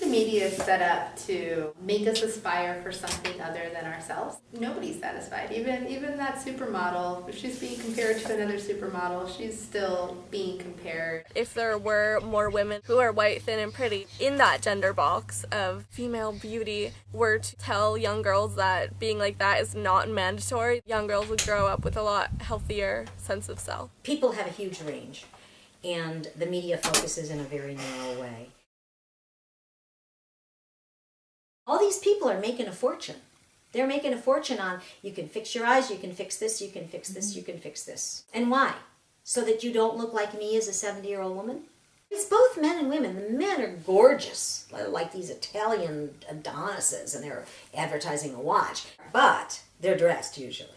media is set up to make us aspire for something other than ourselves. Nobody's satisfied. Even that supermodel, if she's being compared to another supermodel, she's still being compared. If there were more women who are white, thin, and pretty in that gender box of female beauty were to tell young girls that being like that is not mandatory, young girls would grow up with a lot healthier sense of self. People have a huge range, and the media focuses in a very narrow way. All these people are making a fortune. They're making a fortune on, you can fix your eyes, you can fix this, you can fix this, you can fix this. And why? So that you don't look like me as a 70-year-old woman? It's both men and women. The men are gorgeous, like these Italian Adonises, and they're advertising a watch. But they're dressed usually.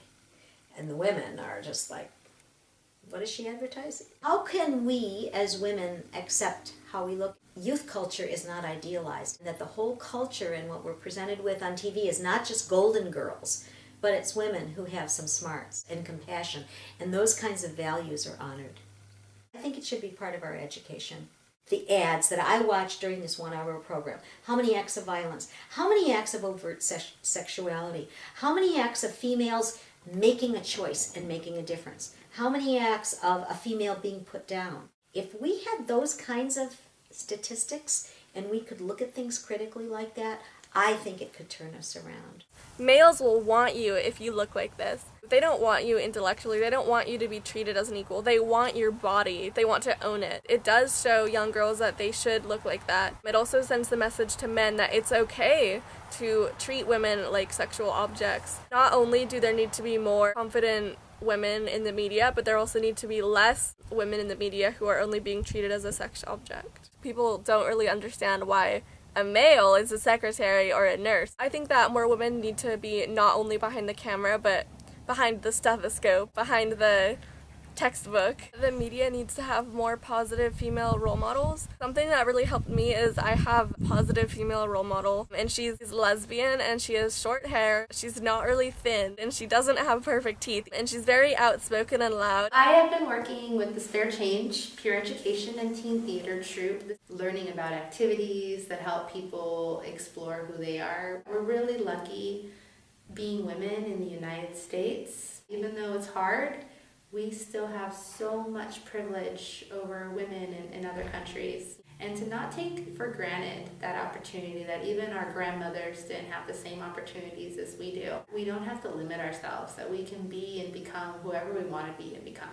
And the women are just like, what is she advertising? How can we as women accept how we look? Youth culture is not idealized. That the whole culture and what we're presented with on TV is not just golden girls, but it's women who have some smarts and compassion, and those kinds of values are honored. I think it should be part of our education. The ads that I watched during this 1-hour program, how many acts of violence, how many acts of overt sexuality, how many acts of females making a choice and making a difference, how many acts of a female being put down. If we had those kinds of statistics and we could look at things critically like that, I think it could turn us around. Males will want you if you look like this. They don't want you intellectually. They don't want you to be treated as an equal. They want your body. They want to own it. It does show young girls that they should look like that. It also sends the message to men that it's okay to treat women like sexual objects. Not only do there need to be more confident women in the media, but there also need to be less women in the media who are only being treated as a sex object. People don't really understand why a male is a secretary or a nurse. I think that more women need to be not only behind the camera, but behind the stethoscope, behind the textbook. The media needs to have more positive female role models. Something that really helped me is I have a positive female role model, and she's lesbian, and she has short hair. She's not really thin, and she doesn't have perfect teeth, and she's very outspoken and loud. I have been working with the Spare Change Peer Education and Teen Theater troupe, learning about activities that help people explore who they are. We're really lucky being women in the United States. Even though it's hard, we still have so much privilege over women in other countries. And to not take for granted that opportunity, that even our grandmothers didn't have the same opportunities as we do. We don't have to limit ourselves, that we can be and become whoever we want to be and become.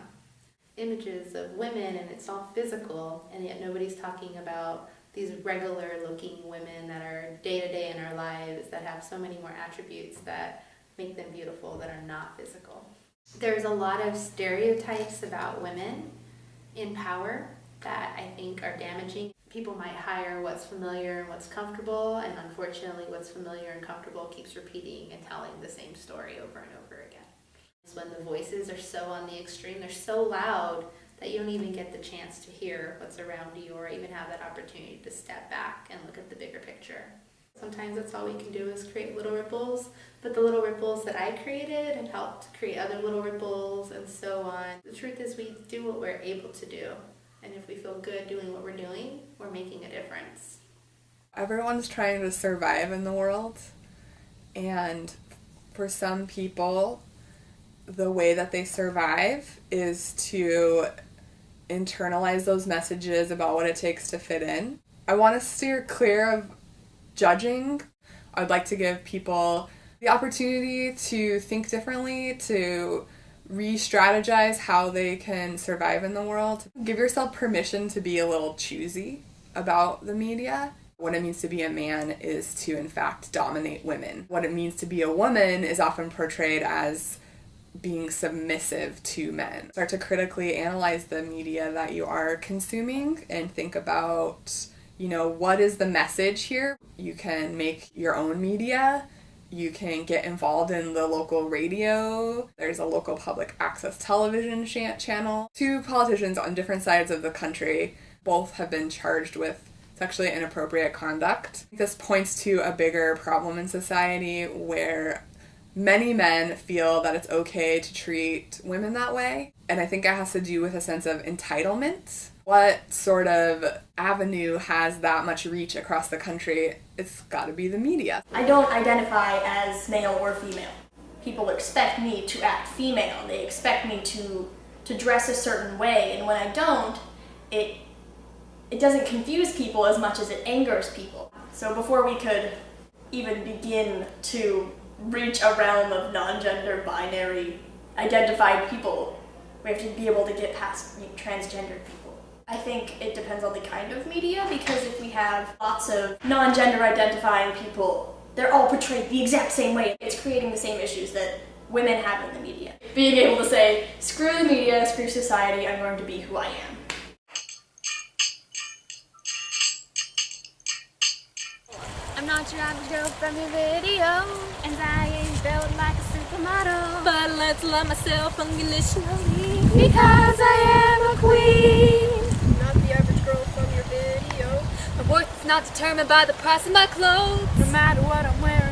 Images of women, and it's all physical, and yet nobody's talking about these regular looking women that are day to day in our lives, that have so many more attributes that make them beautiful, that are not physical. There's a lot of stereotypes about women in power that I think are damaging. People might hire what's familiar and what's comfortable, and unfortunately what's familiar and comfortable keeps repeating and telling the same story over and over again. It's when the voices are so on the extreme, they're so loud that you don't even get the chance to hear what's around you or even have that opportunity to step back and look at the bigger picture. Sometimes that's all we can do is create little ripples, but the little ripples that I created have helped create other little ripples and so on. The truth is we do what we're able to do, and if we feel good doing what we're doing, we're making a difference. Everyone's trying to survive in the world, and for some people, the way that they survive is to internalize those messages about what it takes to fit in. I want to steer clear of judging. I'd like to give people the opportunity to think differently, to re-strategize how they can survive in the world. Give yourself permission to be a little choosy about the media. What it means to be a man is to, in fact, dominate women. What it means to be a woman is often portrayed as being submissive to men. Start to critically analyze the media that you are consuming and think about, what is the message here? You can make your own media. You can get involved in the local radio. There's a local public access television channel. 2 politicians on different sides of the country both have been charged with sexually inappropriate conduct. This points to a bigger problem in society where many men feel that it's okay to treat women that way. And I think it has to do with a sense of entitlement. What sort of avenue has that much reach across the country? It's got to be the media. I don't identify as male or female. People expect me to act female. They expect me to dress a certain way, and when I don't, it doesn't confuse people as much as it angers people. So before we could even begin to reach a realm of non-gender binary identified people, we have to be able to get past transgendered people. I think it depends on the kind of media, because if we have lots of non-gender identifying people, they're all portrayed the exact same way. It's creating the same issues that women have in the media. Being able to say, screw the media, screw society, I'm going to be who I am. I'm not your average girl from your video, and I ain't built like a supermodel. But let's love myself unconditionally, because I am a queen. Not the average girl from your video. My worth is not determined by the price of my clothes, No matter what I'm wearing.